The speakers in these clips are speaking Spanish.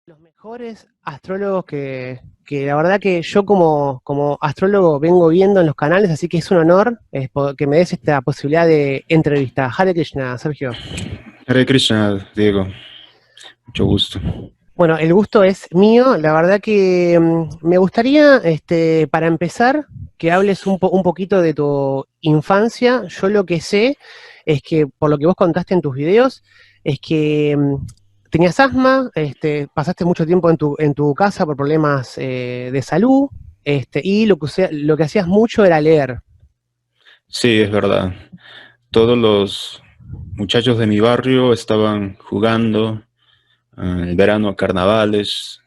Los mejores astrólogos que la verdad que yo como astrólogo vengo viendo en los canales, así que es un honor que me des esta posibilidad de entrevista. Hare Krishna, Sergio. Hare Krishna, Diego, mucho gusto. Bueno, el gusto es mío. La verdad que me gustaría, para empezar, que hables un poquito de tu infancia. Yo lo que sé es que, por lo que vos contaste en tus videos, es que tenías asma, pasaste mucho tiempo en tu casa por problemas de salud, y lo que hacías mucho era leer. Sí, es verdad. Todos los muchachos de mi barrio estaban jugando en el verano a carnavales,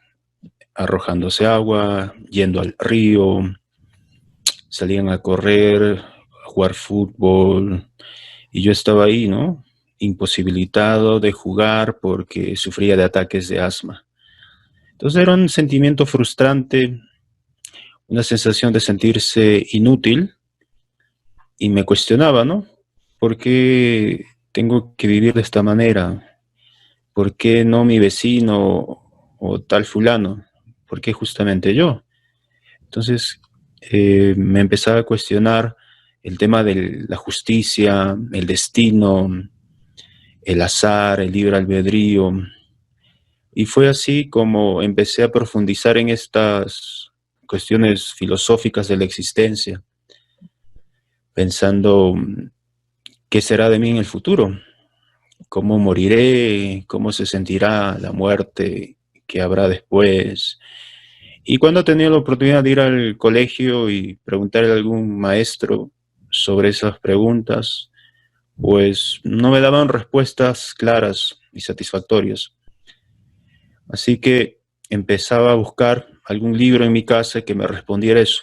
arrojándose agua, yendo al río, salían a correr, a jugar fútbol, y yo estaba ahí, ¿no? Imposibilitado de jugar porque sufría de ataques de asma. Entonces era un sentimiento frustrante, una sensación de sentirse inútil, y me cuestionaba, ¿no? ¿Por qué tengo que vivir de esta manera? ¿Por qué no mi vecino o tal fulano? ¿Por qué justamente yo? Entonces me empezaba a cuestionar el tema de la justicia, el destino, el azar, el libre albedrío. Y fue así como empecé a profundizar en estas cuestiones filosóficas de la existencia, pensando qué será de mí en el futuro, cómo moriré, cómo se sentirá la muerte, qué habrá después. Y cuando tenía la oportunidad de ir al colegio y preguntarle a algún maestro sobre esas preguntas, pues no me daban respuestas claras y satisfactorias. Así que empezaba a buscar algún libro en mi casa que me respondiera eso.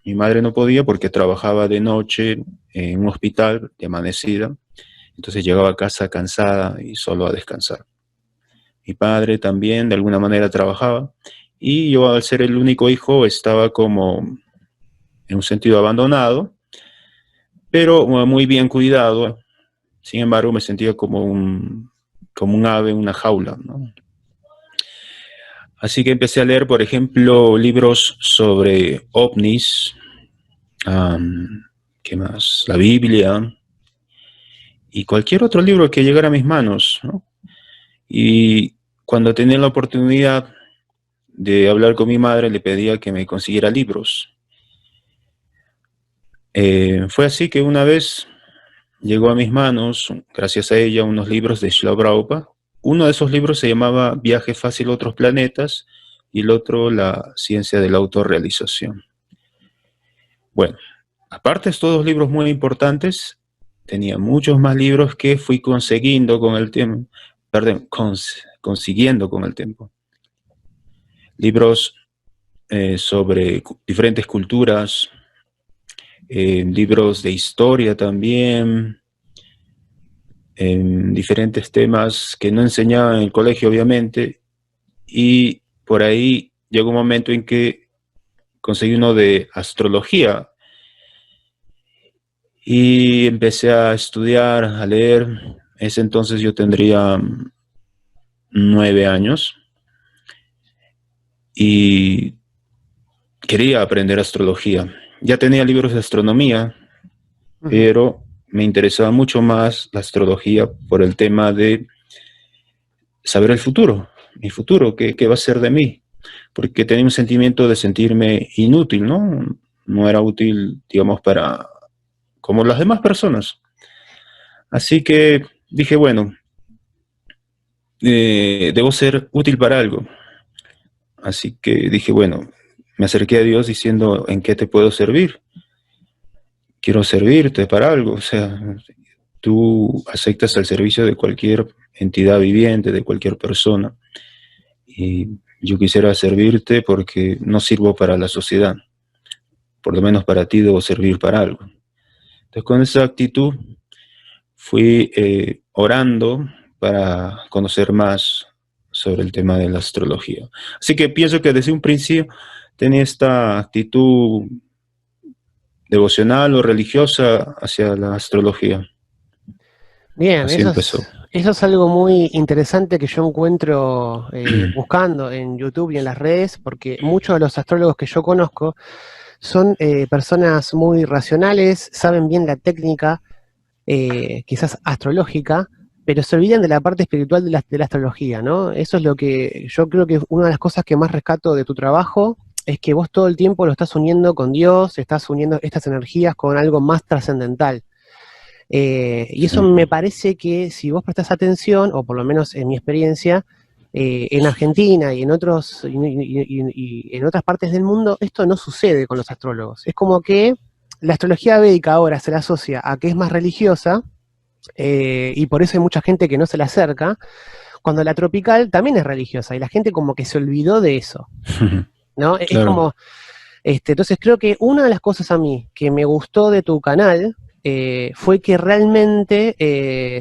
Mi madre no podía porque trabajaba de noche en un hospital de amanecida, entonces llegaba a casa cansada y solo a descansar. Mi padre también de alguna manera trabajaba y yo, al ser el único hijo, estaba como en un sentido abandonado, pero muy bien cuidado. Sin embargo, me sentía como un ave en una jaula, ¿no? Así que empecé a leer, por ejemplo, libros sobre ovnis, ¿qué más? La Biblia y cualquier otro libro que llegara a mis manos, ¿no? Y cuando tenía la oportunidad de hablar con mi madre, le pedía que me consiguiera libros. Fue así que una vez llegó a mis manos, gracias a ella, unos libros de Srila Prabhupada. Uno de esos libros se llamaba Viaje fácil a otros planetas y el otro La ciencia de la autorrealización. Bueno, aparte de estos dos libros muy importantes, tenía muchos más libros que fui consiguiendo con el tiempo, perdón, consiguiendo con el tiempo. Libros sobre diferentes culturas, libros de historia también, diferentes temas que no enseñaba en el colegio, obviamente, y por ahí llegó un momento en que conseguí uno de astrología y empecé a estudiar, a leer. Ese entonces yo tendría 9 años y quería aprender astrología. Ya tenía libros de astronomía, Ujú. pero me interesaba mucho más la astrología por el tema de saber el futuro, mi futuro, qué va a ser de mí, porque tenía un sentimiento de sentirme inútil, ¿no? No era útil, digamos, para como las demás personas. Así que dije, bueno, debo ser útil para algo. Así que dije, bueno, me acerqué a Dios diciendo, ¿en qué te puedo servir? Quiero servirte para algo. O sea, tú aceptas el servicio de cualquier entidad viviente, de cualquier persona. Y yo quisiera servirte porque no sirvo para la sociedad. Por lo menos para ti debo servir para algo. Entonces, con esa actitud fui orando para conocer más sobre el tema de la astrología. Así que pienso que desde un principio tenía esta actitud devocional o religiosa hacia la astrología. Bien, Así empezó. Eso es algo muy interesante que yo encuentro buscando en YouTube y en las redes, porque muchos de los astrólogos que yo conozco son personas muy racionales, saben bien la técnica, quizás astrológica, pero se olvidan de la parte espiritual de la astrología, ¿no? Eso es lo que yo creo que una de las cosas que más rescato de tu trabajo es que vos todo el tiempo lo estás uniendo con Dios, estás uniendo estas energías con algo más trascendental. Y eso Sí. me parece que si vos prestás atención, o por lo menos en mi experiencia, en Argentina y en y en otras partes del mundo, esto no sucede con los astrólogos. Es como que la astrología védica ahora se la asocia a que es más religiosa, y por eso hay mucha gente que no se le acerca, cuando la tropical también es religiosa, y la gente como que se olvidó de eso, ¿no? Es Claro, como, entonces creo que una de las cosas a mí que me gustó de tu canal fue que realmente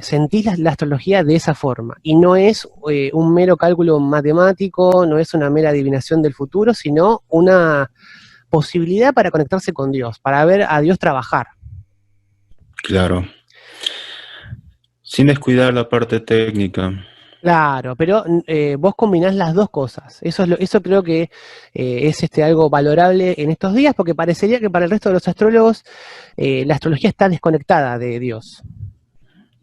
sentís la astrología de esa forma. Y no es un mero cálculo matemático, no es una mera adivinación del futuro, sino una posibilidad para conectarse con Dios, para ver a Dios trabajar. claro. Sin descuidar la parte técnica. Claro, pero vos combinás las dos cosas. Eso creo que es algo valorable en estos días, porque parecería que para el resto de los astrólogos la astrología está desconectada de Dios.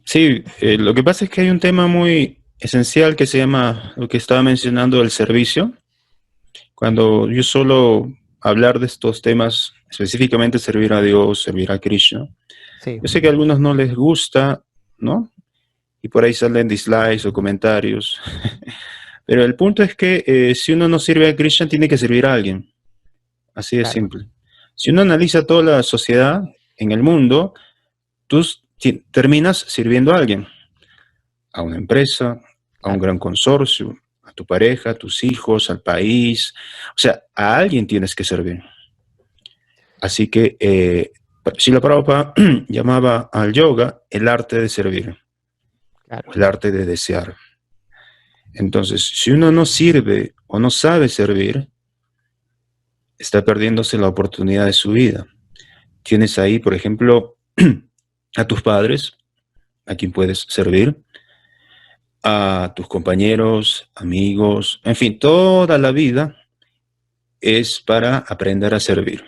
Sí, lo que pasa es que hay un tema muy esencial que se llama, lo que estaba mencionando, el servicio. Cuando yo suelo hablar de estos temas, específicamente servir a Dios, servir a Krishna, Sí, yo sé que a algunos no les gusta, ¿no? Y por ahí salen dislikes o comentarios. Pero el punto es que si uno no sirve a Krishna, tiene que servir a alguien. Así de claro. simple. Si uno analiza toda la sociedad en el mundo, tú terminas sirviendo a alguien, a una empresa, a un Claro. gran consorcio, a tu pareja, a tus hijos, al país. O sea, a alguien tienes que servir. Así que Srila Prabhupada llamaba al yoga el arte de servir, Claro. el arte de desear. Entonces, si uno no sirve o no sabe servir, está perdiéndose la oportunidad de su vida. Tienes ahí, por ejemplo, a tus padres, a quien puedes servir, a tus compañeros, amigos, en fin, toda la vida es para aprender a servir.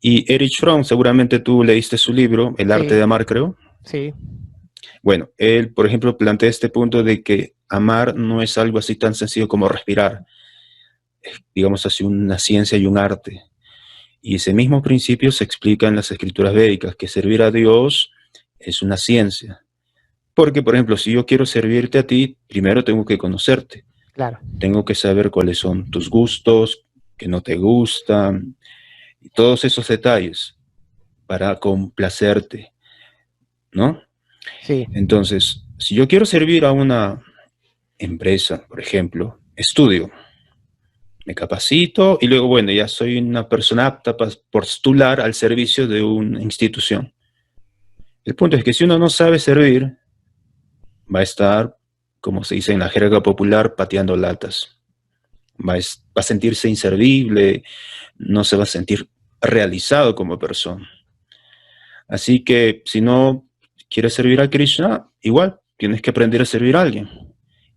Y Erich Fromm, seguramente tú leíste su libro, El arte Sí, de amar, creo. sí, Bueno, él, por ejemplo, plantea este punto de que amar no es algo así tan sencillo como respirar, es, digamos así, una ciencia y un arte. Y ese mismo principio se explica en las escrituras védicas, que servir a Dios es una ciencia. Porque, por ejemplo, si yo quiero servirte a ti, primero tengo que conocerte. claro. Tengo que saber cuáles son tus gustos, que no te gustan, y todos esos detalles para complacerte, ¿no? Sí, Entonces, si yo quiero servir a una empresa, por ejemplo, estudio, me capacito y luego, bueno, ya soy una persona apta para postular al servicio de una institución. El punto es que si uno no sabe servir, va a estar, como se dice en la jerga popular, pateando latas. Va a sentirse inservible, no se va a sentir realizado como persona. Así que si no quieres servir a Krishna, igual tienes que aprender a servir a alguien.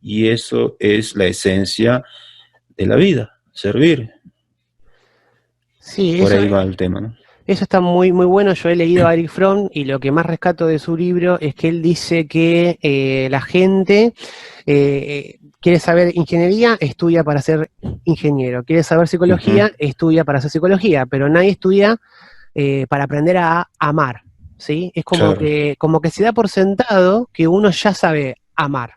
Y eso es la esencia de la vida, servir. sí, Por ahí va el tema, ¿no? eso está muy, muy bueno. Yo he leído a Eric Fromm y lo que más rescato de su libro es que él dice que la gente quiere saber ingeniería, estudia para ser ingeniero. Quiere saber Uh -huh. psicología, estudia para hacer psicología, pero nadie estudia para aprender a amar, ¿sí? Es Claro. como que se da por sentado que uno ya sabe amar.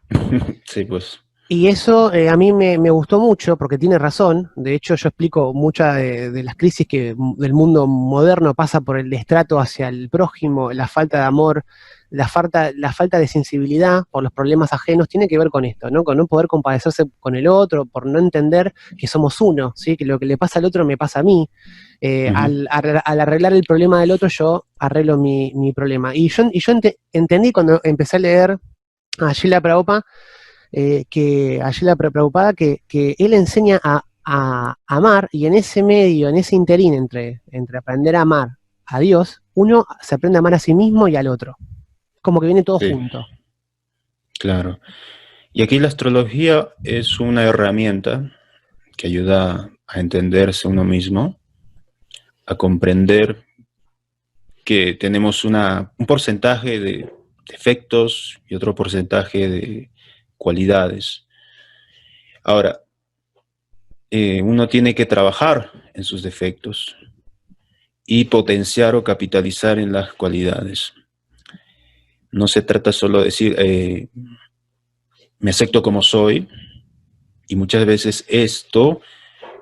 Sí, pues. Y eso a mí me gustó mucho porque tiene razón. De hecho, yo explico muchas de las crisis que del mundo moderno pasa por el destrato hacia el prójimo, la falta de amor, la falta de sensibilidad por los problemas ajenos, tiene que ver con esto, ¿no? Con no poder compadecerse con el otro, por no entender que somos uno, ¿sí? Que lo que le pasa al otro me pasa a mí. Uh -huh. Al arreglar el problema del otro, yo arreglo mi problema. Y yo entendí cuando empecé a leer a Srila Prabhupada que allí la preocupada que él enseña a amar y en ese medio, en ese interín entre aprender a amar a Dios, uno se aprende a amar a sí mismo y al otro. Como que viene todo Sí, junto. claro. Y aquí la astrología es una herramienta que ayuda a entenderse uno mismo, a comprender que tenemos un porcentaje de defectos y otro porcentaje de cualidades. Ahora, uno tiene que trabajar en sus defectos y potenciar o capitalizar en las cualidades. No se trata solo de decir, me acepto como soy, y muchas veces esto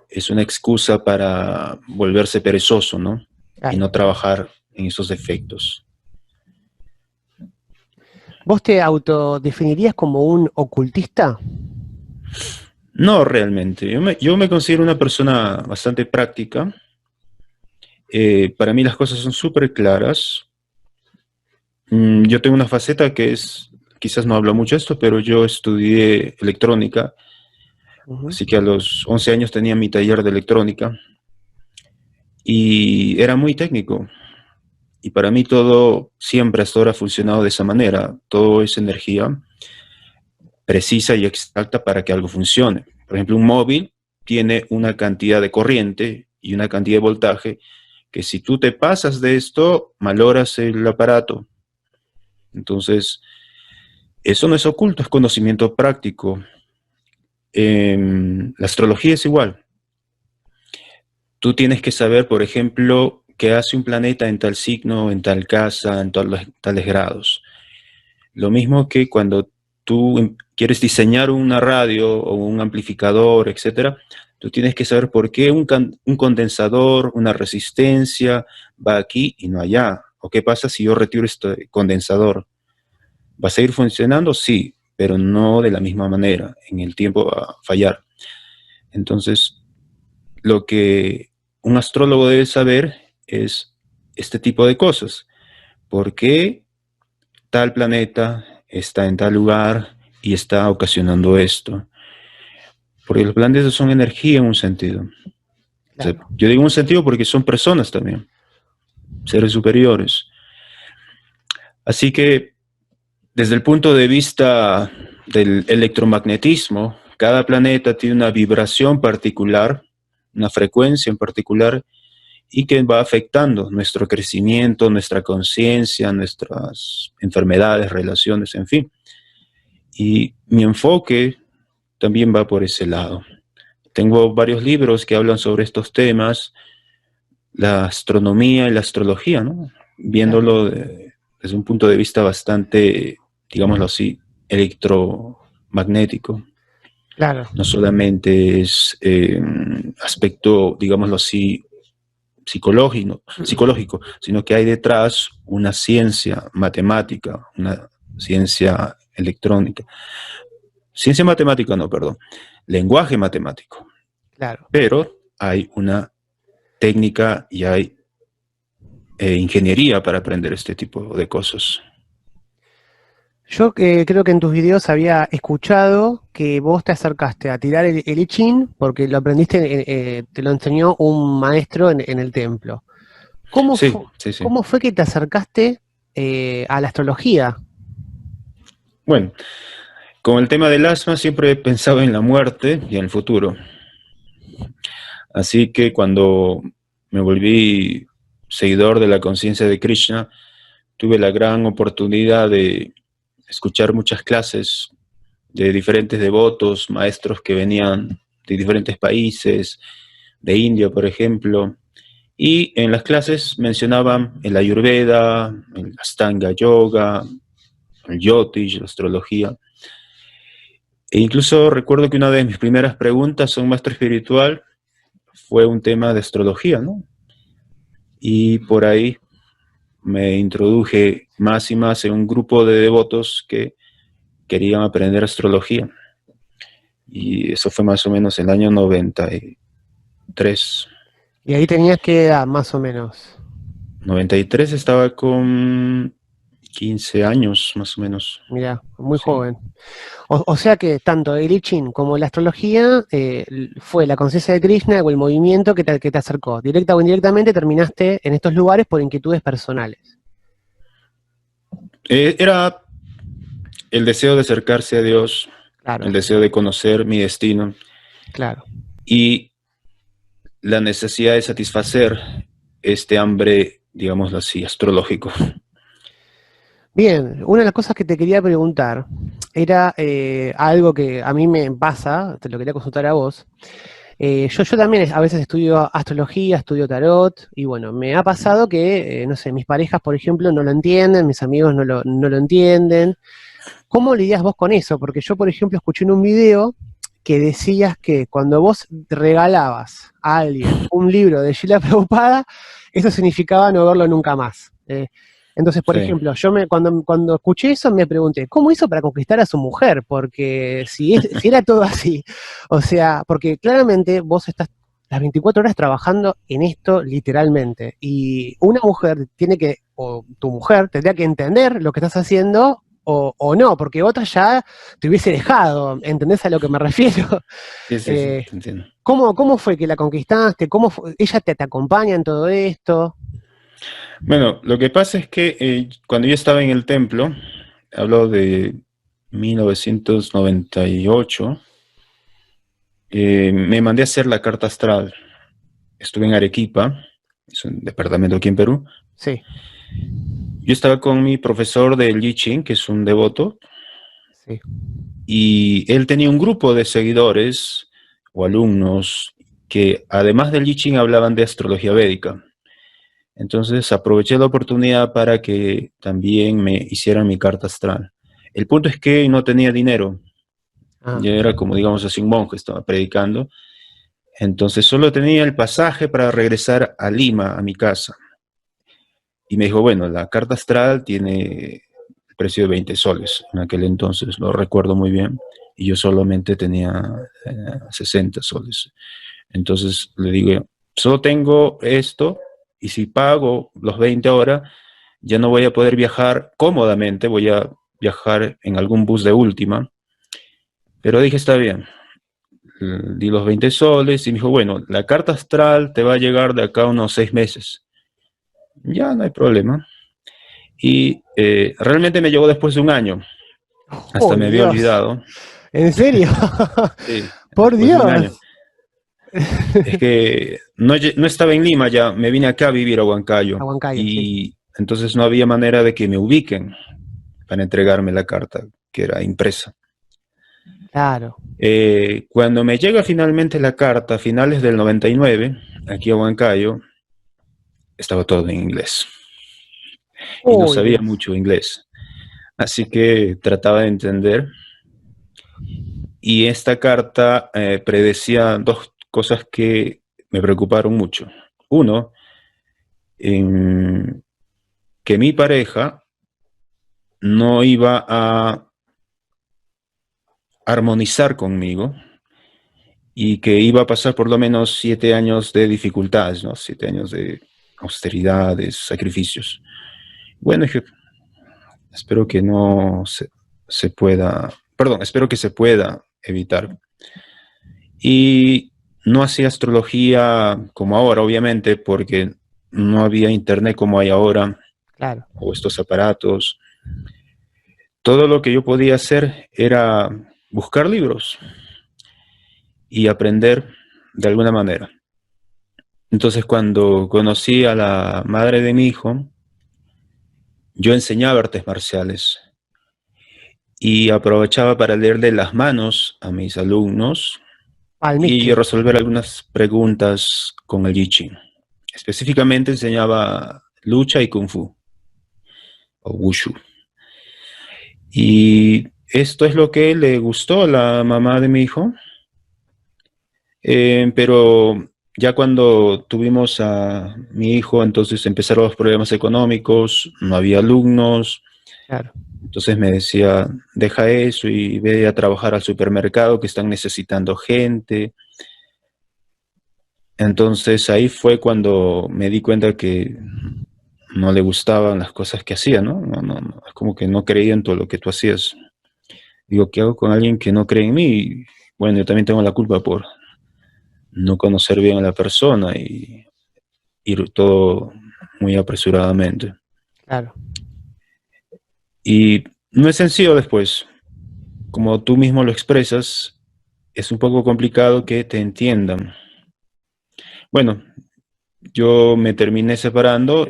es una excusa para volverse perezoso, ¿no? Y Claro. no trabajar en esos defectos. ¿Vos te autodefinirías como un ocultista? No realmente. Yo me considero una persona bastante práctica. Para mí las cosas son súper claras. Yo tengo una faceta que es, quizás no hablo mucho de esto, pero yo estudié electrónica, Ujú. así que a los 11 años tenía mi taller de electrónica y era muy técnico. Y para mí todo siempre hasta ahora ha funcionado de esa manera. Todo es energía precisa y exacta para que algo funcione. Por ejemplo, un móvil tiene una cantidad de corriente y una cantidad de voltaje que si tú te pasas de esto, maloras el aparato. Entonces, eso no es oculto, es conocimiento práctico. La astrología es igual. Tú tienes que saber, por ejemplo, qué hace un planeta en tal signo, en tal casa, en tales grados. Lo mismo que cuando tú quieres diseñar una radio o un amplificador, etcétera, tú tienes que saber por qué un condensador, una resistencia va aquí y no allá. ¿O qué pasa si yo retiro este condensador? ¿Va a seguir funcionando? Sí, pero no de la misma manera. En el tiempo va a fallar. Entonces, lo que un astrólogo debe saber es este tipo de cosas. ¿Por qué tal planeta está en tal lugar y está ocasionando esto? Porque los planetas son energía en un sentido. O sea, Claro. yo digo un sentido porque son personas también, seres superiores. Así que desde el punto de vista del electromagnetismo, cada planeta tiene una vibración particular, una frecuencia en particular, y que va afectando nuestro crecimiento, nuestra conciencia, nuestras enfermedades, relaciones, en fin. Y mi enfoque también va por ese lado. Tengo varios libros que hablan sobre estos temas, la astronomía y la astrología, ¿no? Claro. Viéndolo desde un punto de vista bastante, digámoslo así, electromagnético. Claro. No solamente es aspecto, digámoslo así, psicológico, sino que hay detrás una ciencia matemática, una ciencia electrónica. Ciencia matemática, no, perdón. Lenguaje matemático. Claro. Pero hay una técnica y hay ingeniería para aprender este tipo de cosas. Yo creo que en tus videos había escuchado que vos te acercaste a tirar el I Ching porque lo aprendiste, te lo enseñó un maestro en el templo. Sí, sí, sí. ¿Cómo fue que te acercaste a la astrología? Bueno, con el tema del asma siempre he pensado en la muerte y en el futuro. Así que cuando me volví seguidor de la conciencia de Krishna, tuve la gran oportunidad de escuchar muchas clases de diferentes devotos, maestros que venían de diferentes países, de India, por ejemplo, y en las clases mencionaban el Ayurveda, el Astanga Yoga, el Jyotish, la astrología. E incluso recuerdo que una de mis primeras preguntas a un maestro espiritual fue un tema de astrología, ¿no? Y por ahí me introduje más y más en un grupo de devotos que querían aprender astrología. Y eso fue más o menos el año 93. Y ahí tenías que edad, más o menos. 93 estaba con 15 años, más o menos. Mira, muy Sí. joven. O sea que tanto el I Ching como la astrología fue la conciencia de Krishna o el movimiento que te acercó. Directa o indirectamente terminaste en estos lugares por inquietudes personales. Era el deseo de acercarse a Dios, Claro, el deseo de conocer mi destino claro. y la necesidad de satisfacer este hambre, digámoslo así, astrológico. Bien, una de las cosas que te quería preguntar era algo que a mí me pasa, te lo quería consultar a vos. Yo también a veces estudio astrología, estudio tarot, y bueno, me ha pasado que, no sé, mis parejas, por ejemplo, no lo entienden, mis amigos no lo entienden. ¿Cómo lidias vos con eso? Porque yo, por ejemplo, escuché en un video que decías que cuando vos regalabas a alguien un libro de Sheila Prabhupada, eso significaba no verlo nunca más. Entonces, por Sí, ejemplo, cuando escuché eso me pregunté, ¿cómo hizo para conquistar a su mujer? Porque si era todo así, o sea, porque claramente vos estás las 24 horas trabajando en esto literalmente, y una mujer tiene que, o tu mujer tendría que entender lo que estás haciendo o no, porque otra ya te hubiese dejado, ¿entendés a lo que me refiero? sí, sí, sí, Eh, te entiendo. ¿cómo fue que la conquistaste? ¿Ella te acompaña en todo esto? Bueno, lo que pasa es que cuando yo estaba en el templo, hablo de 1998, me mandé a hacer la carta astral. Estuve en Arequipa, es un departamento aquí en Perú. Sí, Yo estaba con mi profesor del I Ching, que es un devoto, sí. y él tenía un grupo de seguidores o alumnos que además del I Ching hablaban de astrología védica. Entonces aproveché la oportunidad para que también me hicieran mi carta astral. El punto es que no tenía dinero. Ah, Yo era como, digamos así, un monje, estaba predicando. Entonces solo tenía el pasaje para regresar a Lima, a mi casa. Y me dijo, bueno, la carta astral tiene el precio de 20 soles. En aquel entonces lo recuerdo muy bien. Y yo solamente tenía 60 soles. Entonces le digo, solo tengo esto y si pago los 20 ahora, ya no voy a poder viajar cómodamente, voy a viajar en algún bus de última. Pero dije, está bien, di los 20 soles y me dijo, bueno, la carta astral te va a llegar de acá a unos 6 meses. Ya, no hay problema. Y realmente me llegó después de un año, hasta ¡oh, me había Dios! olvidado. ¿En serio? Sí, ¡Por después de un año. Dios! Es que no estaba en Lima ya, me vine acá a vivir a A Huancayo Huancayo, sí. y entonces no había manera de que me ubiquen para entregarme la carta, que era impresa. Claro. Cuando me llega finalmente la carta, a finales del 99, aquí a Huancayo, estaba todo en inglés y no ¡Uy, sabía Dios! mucho inglés, así que trataba de entender. Y esta carta predecía dos cosas que me preocuparon mucho. Uno, en que mi pareja no iba a armonizar conmigo y que iba a pasar por lo menos 7 años de dificultades, ¿no? 7 años de austeridades, sacrificios. Bueno, dije, espero que no se pueda, perdón, espero que se pueda evitar. Y no hacía astrología como ahora, obviamente, porque no había internet como hay ahora, Claro. o estos aparatos. Todo lo que yo podía hacer era buscar libros y aprender de alguna manera. Entonces, cuando conocí a la madre de mi hijo, yo enseñaba artes marciales y aprovechaba para leerle las manos a mis alumnos y Palmisque. resolver algunas preguntas con el I Ching. Específicamente enseñaba lucha y kung fu o wushu. Y esto es lo que le gustó a la mamá de mi hijo. Pero ya cuando tuvimos a mi hijo, entonces empezaron los problemas económicos, no había alumnos, Claro. entonces me decía, deja eso y ve a trabajar al supermercado que están necesitando gente. Entonces ahí fue cuando me di cuenta que no le gustaban las cosas que hacía, ¿no? No, es como que no creía en todo lo que tú hacías. Digo, ¿qué hago con alguien que no cree en mí? Y, bueno, yo también tengo la culpa por no conocer bien a la persona y ir todo muy apresuradamente. Claro. Y No es sencillo después. Como tú mismo lo expresas, es un poco complicado que te entiendan. Bueno, yo me terminé separando,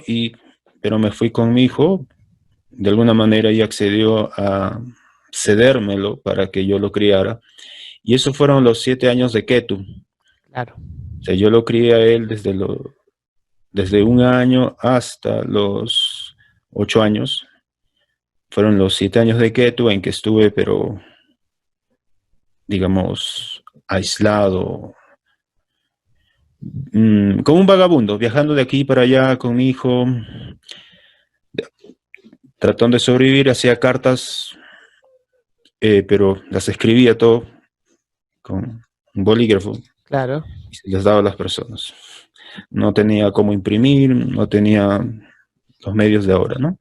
pero me fui con mi hijo. De alguna manera ella accedió a cedérmelo para que yo lo criara. Y eso fueron los 7 años de Ketu. Claro. O sea, yo lo crié a él desde 1 año hasta los 8 años. Fueron los 7 años de Ketu en que estuve, pero digamos, aislado, como un vagabundo, viajando de aquí para allá con mi hijo, tratando de sobrevivir, hacía cartas, pero las escribía todo con un bolígrafo Claro. y se las daba a las personas. No tenía cómo imprimir, no tenía los medios de ahora, ¿no?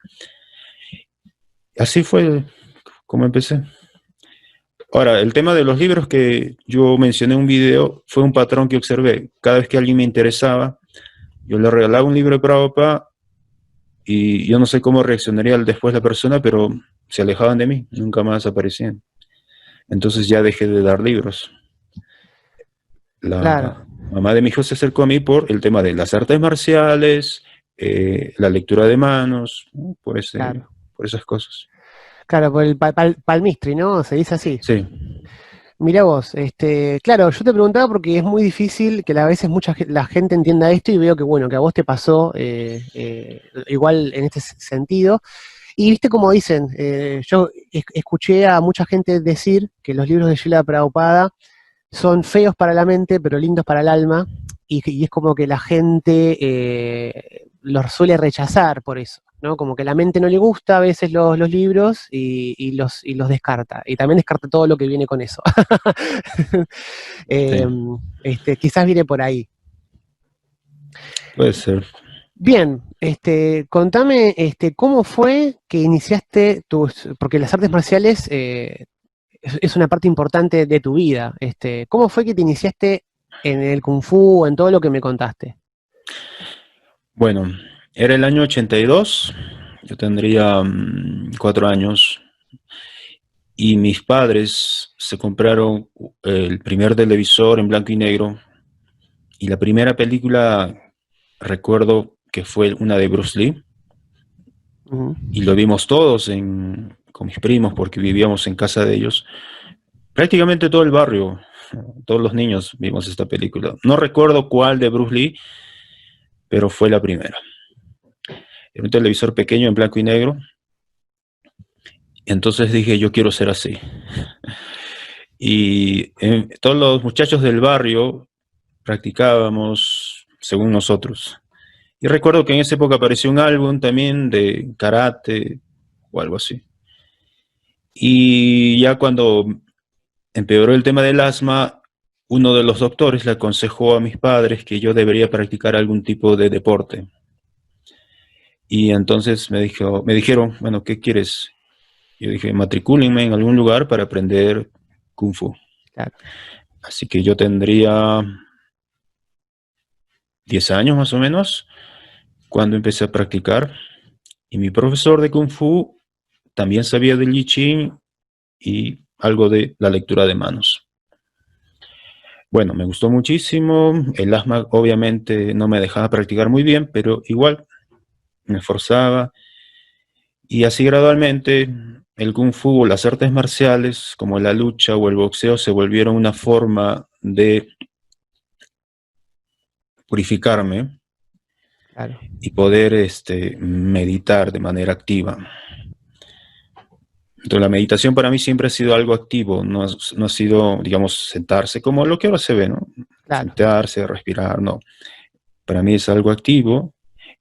Así fue como empecé. Ahora, el tema de los libros que yo mencioné en un video fue un patrón que observé. Cada vez que alguien me interesaba, yo le regalaba un libro de Prabhupada y yo no sé cómo reaccionaría después la persona, pero se alejaban de mí, nunca más aparecían. Entonces ya dejé de dar libros. Claro. La mamá de mi hijo se acercó a mí por el tema de las artes marciales, la lectura de manos, ¿no? Claro. Por esas cosas. Claro, por el palmistri, ¿no? Se dice así. Sí, Mirá vos, claro, yo te preguntaba porque es muy difícil que a veces la gente entienda esto y veo que, bueno, que a vos te pasó igual en este sentido. Y viste como dicen, yo escuché a mucha gente decir que los libros de Srila Prabhupada son feos para la mente, pero lindos para el alma, y es como que la gente los suele rechazar por eso, ¿no? Como que la mente no le gusta a veces los libros y los descarta, y también descarta todo lo que viene con eso. Eh, sí, quizás viene por ahí. puede ser. Bien, contame, ¿cómo fue que iniciaste porque las artes marciales es una parte importante de tu vida, ¿cómo fue que te iniciaste en el Kung Fu, en todo lo que me contaste? Bueno, era el año 82, yo tendría 4 años, y mis padres se compraron el primer televisor en blanco y negro, y la primera película recuerdo que fue una de Bruce Lee, Ujú. y lo vimos todos con mis primos porque vivíamos en casa de ellos. Prácticamente todo el barrio, todos los niños vimos esta película. No recuerdo cuál de Bruce Lee, pero fue la primera. Era un televisor pequeño en blanco y negro. Entonces dije, yo quiero ser así. Y todos los muchachos del barrio practicábamos según nosotros. Y recuerdo que en esa época apareció un álbum también de karate o algo así. Y ya cuando empeoró el tema del asma, uno de los doctores le aconsejó a mis padres que yo debería practicar algún tipo de deporte. Y entonces me dijeron, bueno, ¿qué quieres? Yo dije, matricúlenme en algún lugar para aprender Kung Fu. Claro. Así que yo tendría 10 años más o menos cuando empecé a practicar. Y mi profesor de Kung Fu también sabía del I Ching y algo de la lectura de manos. Bueno, me gustó muchísimo. El asma obviamente no me dejaba practicar muy bien, pero igual me esforzaba. Y así gradualmente el Kung Fu o las artes marciales, como la lucha o el boxeo, se volvieron una forma de purificarme Claro. y poder meditar de manera activa. Entonces, la meditación para mí siempre ha sido algo activo, no ha sido, digamos, sentarse como lo que ahora se ve, ¿no? Claro. Sentarse, respirar, no. Para mí es algo activo,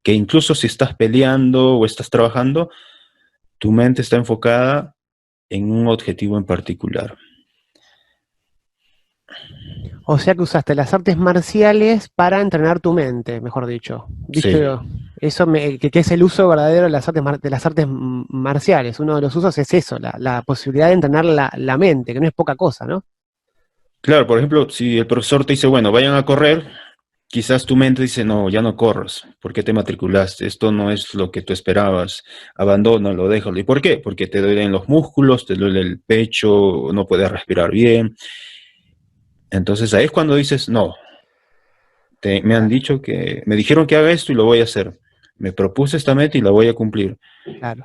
que incluso si estás peleando o estás trabajando, tu mente está enfocada en un objetivo en particular. O sea que usaste las artes marciales para entrenar tu mente, mejor dicho. Sí, ¿Viste? Eso que es el uso verdadero de las artes marciales. Uno de los usos es eso, la posibilidad de entrenar la mente, que no es poca cosa, ¿no? claro, por ejemplo, si el profesor te dice, bueno, vayan a correr, quizás tu mente dice, no, ya no corras, ¿por qué te matriculaste? Esto no es lo que tú esperabas, abandónalo, déjalo. ¿Y por qué? Porque te duelen los músculos, te duele el pecho, no puedes respirar bien. Entonces ahí es cuando dices, no, me han Claro, dicho que, me dijeron que haga esto y lo voy a hacer. Me propuse esta meta y la voy a cumplir. claro.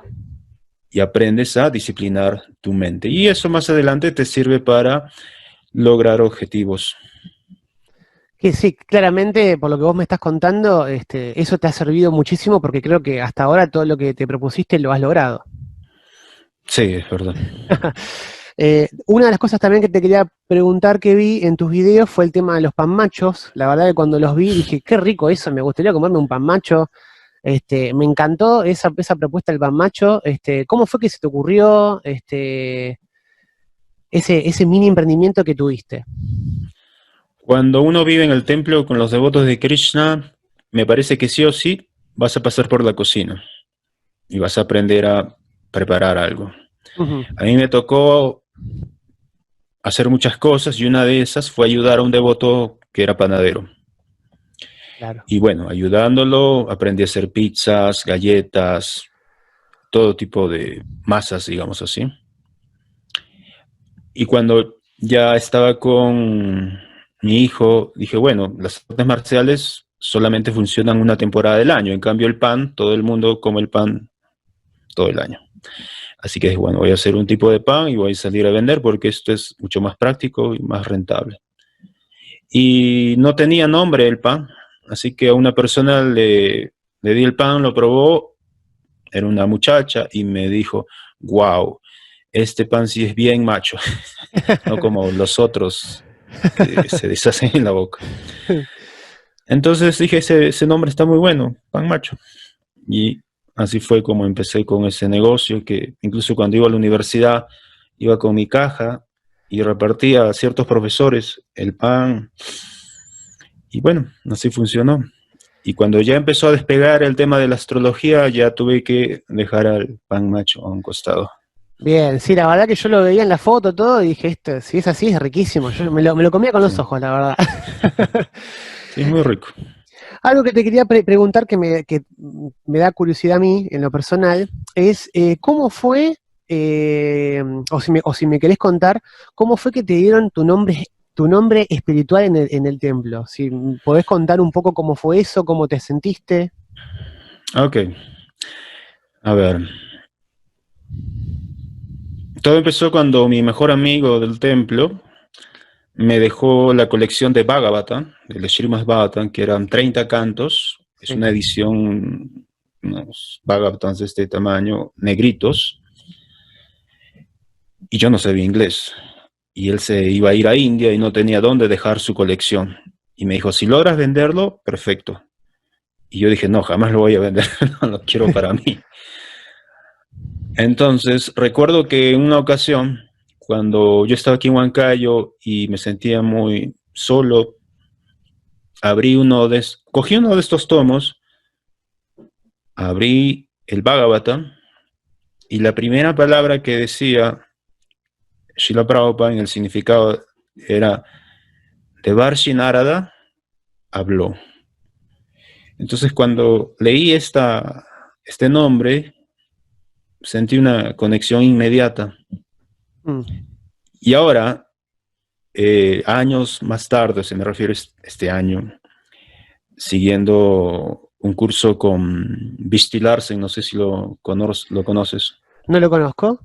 Y aprendes a disciplinar tu mente. Y eso más adelante te sirve para lograr objetivos. Que sí, claramente, por lo que vos me estás contando, eso te ha servido muchísimo porque creo que hasta ahora todo lo que te propusiste lo has logrado. Sí, es verdad. Una de las cosas también que te quería preguntar que vi en tus videos fue el tema de los pan machos. La verdad que cuando los vi dije, qué rico eso, me gustaría comerme un pan macho. Me encantó esa propuesta del pan macho. ¿Cómo fue que se te ocurrió ese mini emprendimiento que tuviste? Cuando uno vive en el templo con los devotos de Krishna, me parece que sí o sí vas a pasar por la cocina y vas a aprender a preparar algo. Ujú, A mí me tocó hacer muchas cosas y una de esas fue ayudar a un devoto que era panadero. claro. Y bueno, ayudándolo aprendí a hacer pizzas, galletas, todo tipo de masas, digamos así. Y cuando ya estaba con mi hijo, dije, bueno, las artes marciales solamente funcionan una temporada del año, en cambio el pan, todo el mundo come el pan todo el año. Así que bueno, voy a hacer un tipo de pan y voy a salir a vender porque esto es mucho más práctico y más rentable. Y no tenía nombre el pan, así que a una persona le di el pan, lo probó, era una muchacha y me dijo, wow, este pan sí es bien macho, no como los otros que se deshacen en la boca. Entonces dije, ese nombre está muy bueno, pan macho. Y así fue como empecé con ese negocio, que incluso cuando iba a la universidad, iba con mi caja y repartía a ciertos profesores el pan. Y bueno, así funcionó. Y cuando ya empezó a despegar el tema de la astrología, ya tuve que dejar al pan macho a un costado. Bien, sí, la verdad que yo lo veía en la foto todo y dije, esto, si es así, es riquísimo. Yo me lo comía con los Sí, ojos, la verdad. sí, es muy rico. Algo que te quería preguntar que me da curiosidad a mí, en lo personal, es cómo fue, o si me querés contar, cómo fue que te dieron tu nombre espiritual en el templo. Si podés contar un poco cómo fue eso, cómo te sentiste. Ok, a ver. Todo empezó cuando mi mejor amigo del templo me dejó la colección de Bhagavata, del Srimad Bhagavatam, que eran 30 cantos. Es Sí. una edición, unos Bhagavatams de este tamaño, negritos, y yo no sabía inglés. Y él se iba a ir a India y no tenía dónde dejar su colección. Y me dijo, si logras venderlo, perfecto. Y yo dije, no, jamás lo voy a vender, no lo quiero para mí. Entonces, recuerdo que en una ocasión, cuando yo estaba aquí en Huancayo y me sentía muy solo, cogí uno de estos tomos, abrí el Bhagavatam y la primera palabra que decía Srila Prabhupada en el significado era Devarshi Narada habló. Entonces, cuando leí este nombre, sentí una conexión inmediata. Mm. Y ahora, años más tarde, se me refiere a este año, siguiendo un curso con Visti Larsen, no sé si lo conoces. ¿No lo conozco?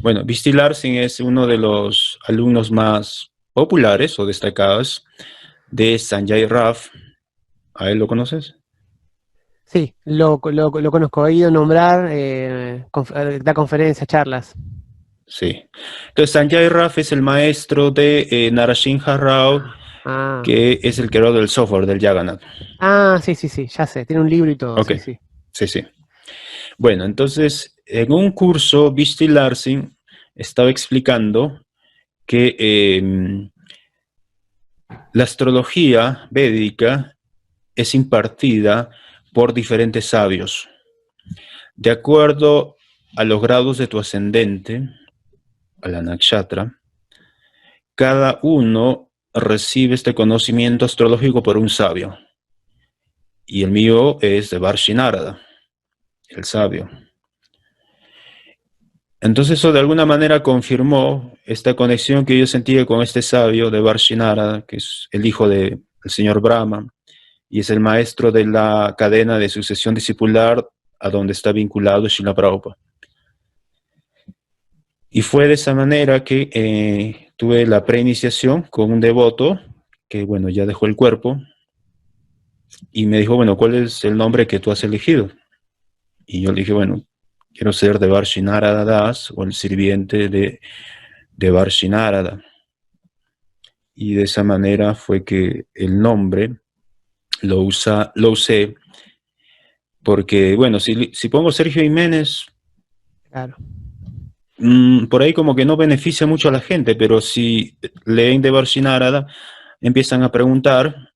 Bueno, Visti Larsen es uno de los alumnos más populares o destacados de Sanjay Raf. ¿A él lo conoces? Sí, lo conozco. He ido a nombrar, da conferencias, charlas. Sí. Entonces, Sanjay Raf es el maestro de Narasimha Rao, Ah, que es el creador del software del Jagannath. sí, sí, sí, ya sé. Tiene un libro y todo, Ok, sí, sí. sí, sí. Bueno, entonces, en un curso, Visti Larsen estaba explicando que la astrología védica es impartida por diferentes sabios. De acuerdo a los grados de tu ascendente, a la nakshatra, cada uno recibe este conocimiento astrológico por un sabio. Y el mío es de Varshi Narada, el sabio. Entonces eso de alguna manera confirmó esta conexión que yo sentía con este sabio de Varshi Narada, que es el hijo del señor Brahma, y es el maestro de la cadena de sucesión discipular a donde está vinculado Srila Prabhupada. Y fue de esa manera que tuve la preiniciación con un devoto que, bueno, ya dejó el cuerpo, y me dijo, bueno, ¿cuál es el nombre que tú has elegido? Y yo le dije, bueno, quiero ser de Varshi Narada Das, o el sirviente de Varshi Narada. Y de esa manera fue que el nombre lo usé, porque, bueno, si pongo Sergio Jiménez, Claro. por ahí como que no beneficia mucho a la gente, pero si leen de Varshi Narada, empiezan a preguntar,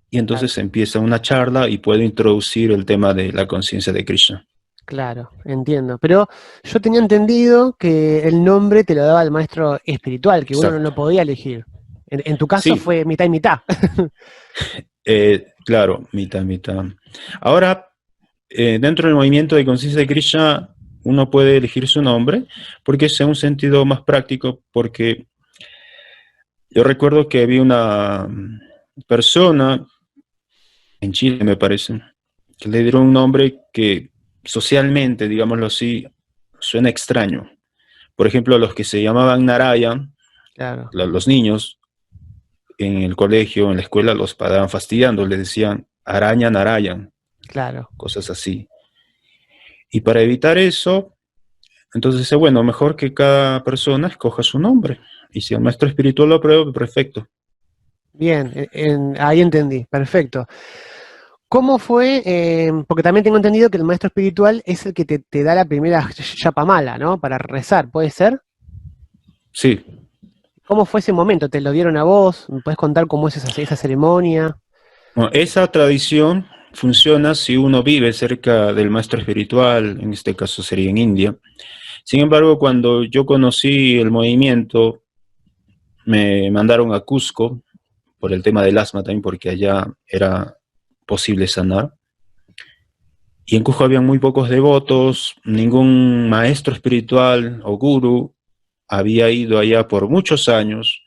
y entonces Claro. empieza una charla y puedo introducir el tema de la conciencia de Krishna. Claro, entiendo. Pero yo tenía entendido que el nombre te lo daba el maestro espiritual, que uno no lo Exacto. podía elegir. En tu caso Sí, fue mitad y mitad. claro, mitad, mitad. Ahora, dentro del movimiento de conciencia de Krishna, uno puede elegir su nombre, porque es en un sentido más práctico, porque yo recuerdo que había una persona en Chile, me parece, que le dieron un nombre que socialmente, digámoslo así, suena extraño. Por ejemplo, los que se llamaban Narayan, Claro, los niños en el colegio, en la escuela, los paraban fastidiando, les decían araña Narayan, claro. cosas así. Y para evitar eso, entonces dice, bueno, mejor que cada persona escoja su nombre. Y si el maestro espiritual lo aprueba, perfecto. Bien, ahí entendí, perfecto. ¿Cómo fue? Porque también tengo entendido que el maestro espiritual es el que te da la primera yapamala, ¿no? Para rezar, ¿puede ser? Sí. ¿Cómo fue ese momento? ¿Te lo dieron a vos? ¿Me puedes contar cómo es esa ceremonia? Bueno, esa tradición funciona si uno vive cerca del maestro espiritual, en este caso sería en India. Sin embargo, cuando yo conocí el movimiento, me mandaron a Cusco por el tema del asma también, porque allá era posible sanar. Y en Cusco había muy pocos devotos, ningún maestro espiritual o guru había ido allá por muchos años.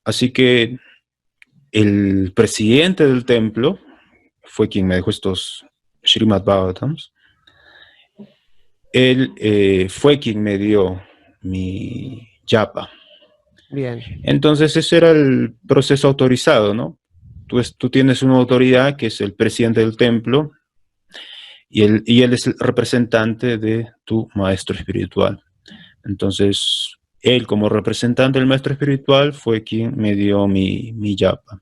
Así que el presidente del templo fue quien me dejó estos Srimad Bhagavatams. Él fue quien me dio mi yapa. Bien, Entonces ese era el proceso autorizado, ¿no? Tú tienes una autoridad que es el presidente del templo y él es el representante de tu maestro espiritual. Entonces, él como representante del maestro espiritual fue quien me dio mi yapa.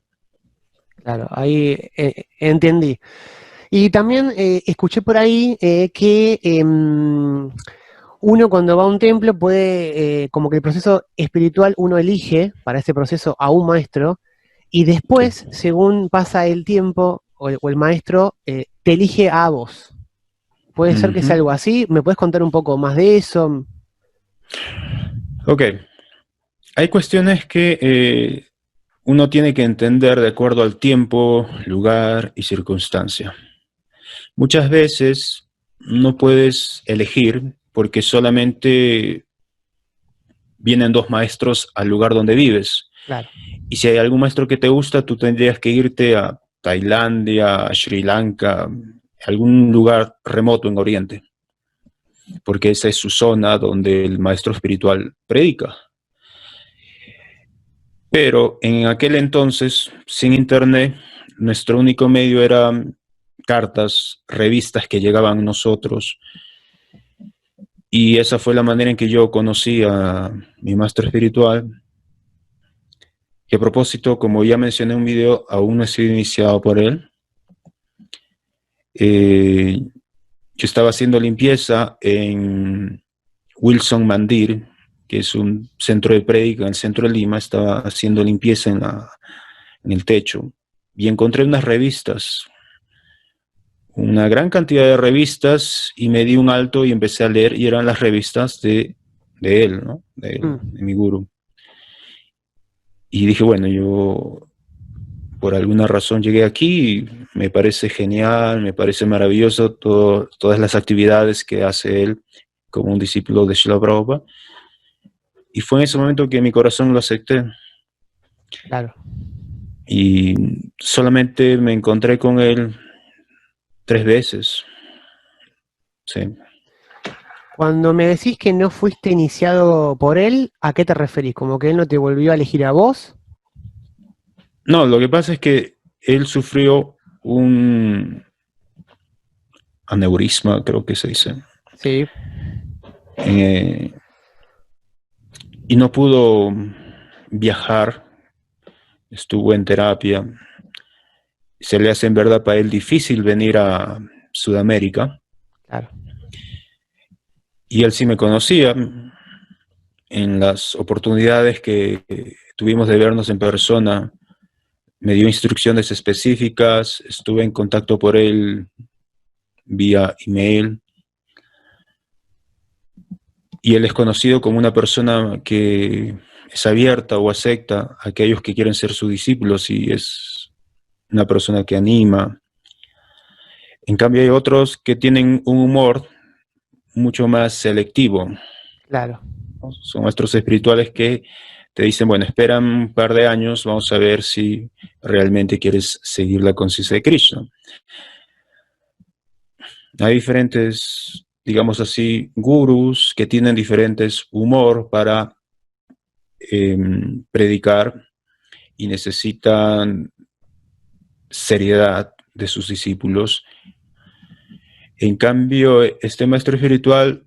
claro, ahí entendí. Y también escuché por ahí que uno cuando va a un templo puede, como que el proceso espiritual uno elige para ese proceso a un maestro y Sí. después, según pasa el tiempo o el maestro, te elige a vos. ¿Puede ser que sea Ujú. algo así? ¿Me puedes contar un poco más de eso? Ok, hay cuestiones que uno tiene que entender de acuerdo al tiempo, lugar y circunstancia. Muchas veces no puedes elegir porque solamente vienen dos maestros al lugar donde vives. Claro, Y si hay algún maestro que te gusta, tú tendrías que irte a Tailandia, a Sri Lanka, algún lugar remoto en Oriente, porque esa es su zona donde el maestro espiritual predica. Pero en aquel entonces, sin internet, nuestro único medio era cartas, revistas que llegaban a nosotros. Y esa fue la manera en que yo conocí a mi maestro espiritual. Que a propósito, como ya mencioné en un video, aún no he sido iniciado por él. Yo estaba haciendo limpieza en Wilson Mandir, que es un centro de prédica en el centro de Lima. Estaba haciendo limpieza en el techo y encontré unas revistas, una gran cantidad de revistas, y me di un alto y empecé a leer, y eran las revistas de él, ¿no? mm, de mi gurú. Y dije, bueno, yo por alguna razón llegué aquí y me parece genial, me parece maravilloso todas las actividades que hace él como un discípulo de Srila Prabhupada. Y fue en ese momento que mi corazón lo acepté. Claro. Y solamente me encontré con él 3 veces. Sí. Cuando me decís que no fuiste iniciado por él, ¿a qué te referís? ¿Como que él no te volvió a elegir a vos? No, lo que pasa es que él sufrió un aneurisma, creo que se dice, Sí, eh, y no pudo viajar, estuvo en terapia. Se le hace en verdad para él difícil venir a Sudamérica, claro. y él sí me conocía. En las oportunidades que tuvimos de vernos en persona, me dio instrucciones específicas, estuve en contacto por él vía email, y él es conocido como una persona que es abierta o acepta a aquellos que quieren ser sus discípulos, y es una persona que anima. En cambio hay otros que tienen un humor mucho más selectivo. Claro, Son maestros espirituales que te dicen, bueno, esperan un par de años, vamos a ver si realmente quieres seguir la conciencia de Krishna. Hay diferentes, digamos así, gurús que tienen diferentes humor para predicar, y necesitan seriedad de sus discípulos. En cambio, este maestro espiritual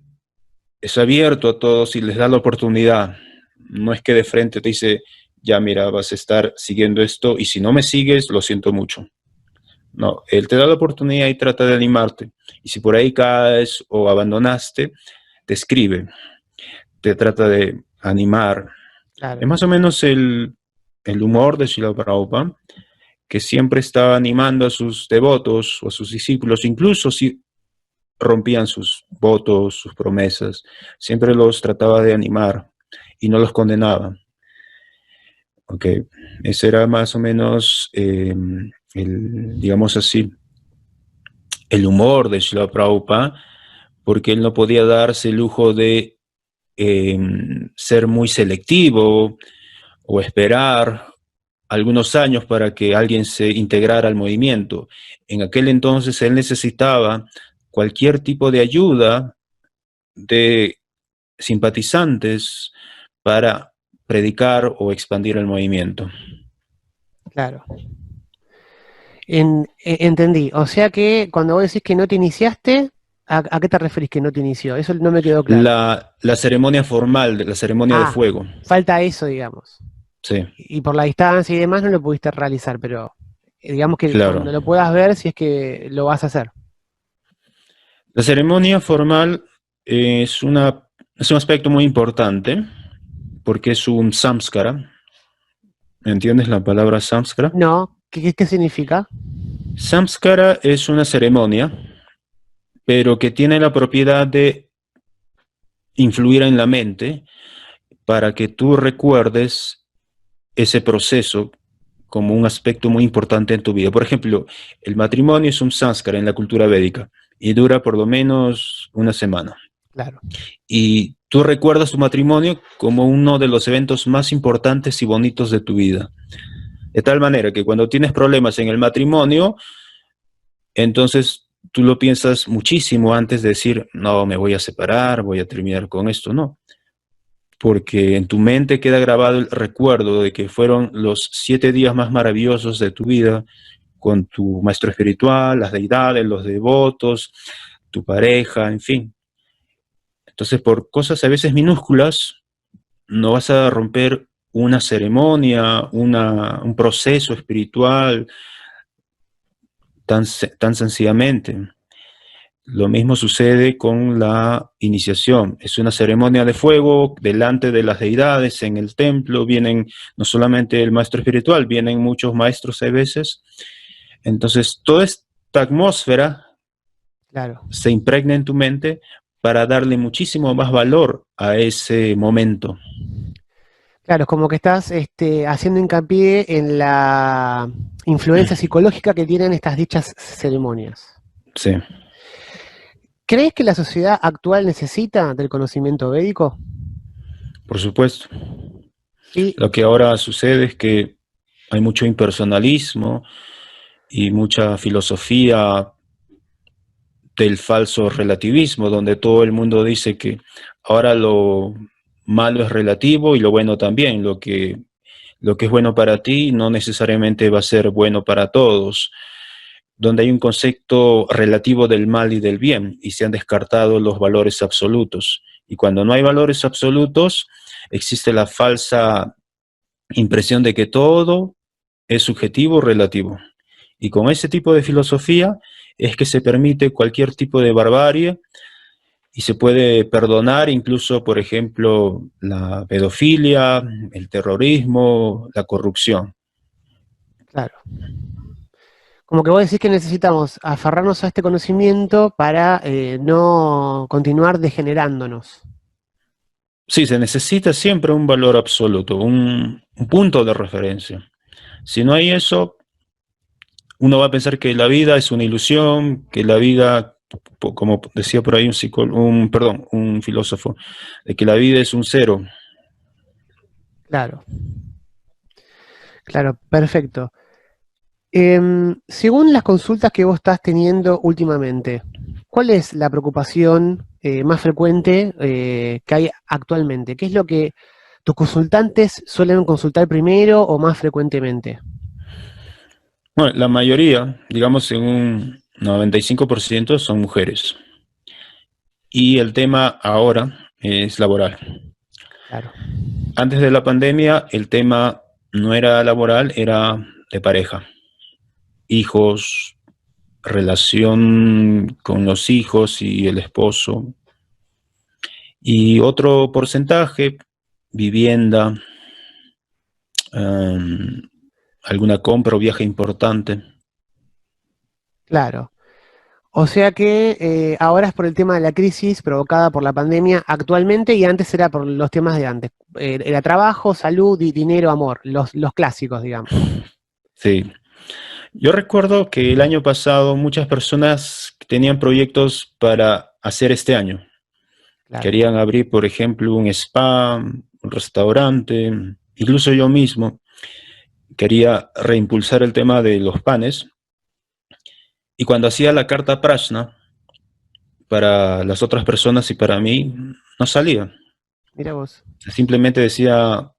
es abierto a todos y les da la oportunidad. No es que de frente te dice, ya mira, vas a estar siguiendo esto y si no me sigues, lo siento mucho. No, él te da la oportunidad y trata de animarte. Y si por ahí caes o abandonaste, te escribe, te trata de animar. Es claro. más o menos el humor de Srila Prabhupada, que siempre está animando a sus devotos o a sus discípulos, incluso si rompían sus votos, sus promesas, siempre los trataba de animar y no los condenaba. Okay. Ese era más o menos, digamos así, el humor de Srila Prabhupada, porque él no podía darse el lujo de ser muy selectivo o esperar algunos años para que alguien se integrara al movimiento. En aquel entonces él necesitaba cualquier tipo de ayuda de simpatizantes para predicar o expandir el movimiento. Claro. Entendí. O sea que cuando vos decís que no te iniciaste, ¿a qué te referís que no te inició? Eso no me quedó claro. La ceremonia formal, la ceremonia de Ah, fuego. falta eso, digamos. Sí, Y por la distancia y demás no lo pudiste realizar, pero digamos que claro. cuando lo puedas ver, si es que lo vas a hacer. La ceremonia formal es un aspecto muy importante porque es un samskara. ¿Entiendes la palabra samskara? No, ¿qué significa? Samskara es una ceremonia, pero que tiene la propiedad de influir en la mente para que tú recuerdes ese proceso como un aspecto muy importante en tu vida. Por ejemplo, el matrimonio es un samskara en la cultura védica y dura por lo menos una semana. Claro, Y tú recuerdas tu matrimonio como uno de los eventos más importantes y bonitos de tu vida. De tal manera que cuando tienes problemas en el matrimonio, entonces tú lo piensas muchísimo antes de decir, no, me voy a separar, voy a terminar con esto. No, porque en tu mente queda grabado el recuerdo de que fueron los 7 días más maravillosos de tu vida con tu maestro espiritual, las deidades, los devotos, tu pareja, en fin. Entonces, por cosas a veces minúsculas, no vas a romper una ceremonia, un proceso espiritual tan sencillamente. Lo mismo sucede con la iniciación. Es una ceremonia de fuego delante de las deidades en el templo. Vienen no solamente el maestro espiritual, vienen muchos maestros a veces. Entonces, toda esta atmósfera claro. se impregna en tu mente para darle muchísimo más valor a ese momento. Claro, es como que estás haciendo hincapié en la influencia psicológica que tienen estas dichas ceremonias. Sí, ¿Crees que la sociedad actual necesita del conocimiento védico? por supuesto. Sí, Lo que ahora sucede es que hay mucho impersonalismo y mucha filosofía del falso relativismo, donde todo el mundo dice que ahora lo malo es relativo y lo bueno también. Lo que es bueno para ti no necesariamente va a ser bueno para todos, donde hay un concepto relativo del mal y del bien y se han descartado los valores absolutos. Y cuando no hay valores absolutos, existe la falsa impresión de que todo es subjetivo o relativo. Y con ese tipo de filosofía es que se permite cualquier tipo de barbarie y se puede perdonar incluso, por ejemplo, la pedofilia, el terrorismo, la corrupción. claro. Como que vos decís que necesitamos aferrarnos a este conocimiento para no continuar degenerándonos. Sí, se necesita siempre un valor absoluto, un punto de referencia. Si no hay eso, uno va a pensar que la vida es una ilusión, que la vida, como decía por ahí un filósofo, de que la vida es un cero. Claro, claro, perfecto. Según las consultas que vos estás teniendo últimamente, ¿cuál es la preocupación más frecuente que hay actualmente? ¿Qué es lo que tus consultantes suelen consultar primero o más frecuentemente? Bueno, la mayoría, digamos en un 95%, son mujeres. Y el tema ahora es laboral. Claro, Antes de la pandemia, el tema no era laboral, era de pareja. Hijos, relación con los hijos y el esposo. Y otro porcentaje, vivienda, um, alguna compra o viaje importante. claro. O sea que ahora es por el tema de la crisis provocada por la pandemia actualmente y antes era por los temas de antes. Era trabajo, salud, dinero, amor, los clásicos, digamos. Sí. Yo recuerdo que el año pasado muchas personas tenían proyectos para hacer este año. Claro, Querían abrir, por ejemplo, un spa, un restaurante, incluso yo mismo quería reimpulsar el tema de los panes. Y cuando hacía la carta Prashna para las otras personas y para mí, no salía. mira vos. Simplemente decía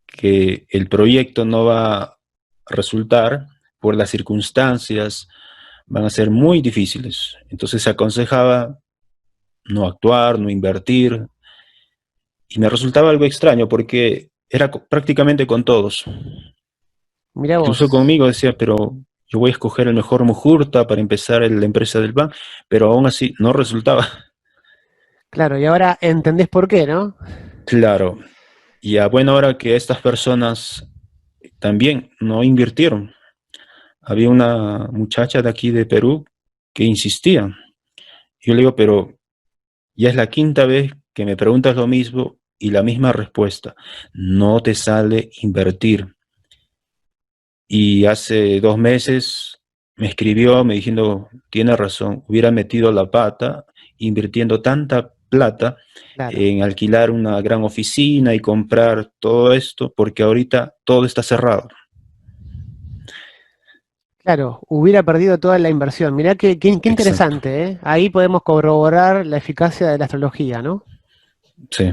que el proyecto no va a resultar por las circunstancias, van a ser muy difíciles. Entonces se aconsejaba no actuar, no invertir, y me resultaba algo extraño porque era prácticamente con todos. Mira Incluso vos. conmigo decía, pero yo voy a escoger el mejor Mujurta para empezar la empresa del banco, pero aún así no resultaba. Claro, y ahora entendés por qué, ¿no? Claro, y a buena hora que estas personas también no invirtieron. Había una muchacha de aquí de Perú que insistía. Yo le digo, pero ya es la quinta vez que me preguntas lo mismo y la misma respuesta. No te sale invertir. Y hace 2 meses me escribió, me diciendo, tiene razón, hubiera metido la pata invirtiendo tanta plata Claro. en alquilar una gran oficina y comprar todo esto, porque ahorita todo está cerrado. Claro, hubiera perdido toda la inversión. Mirá qué Exacto. interesante, ¿eh? Ahí podemos corroborar la eficacia de la astrología, ¿no? Sí.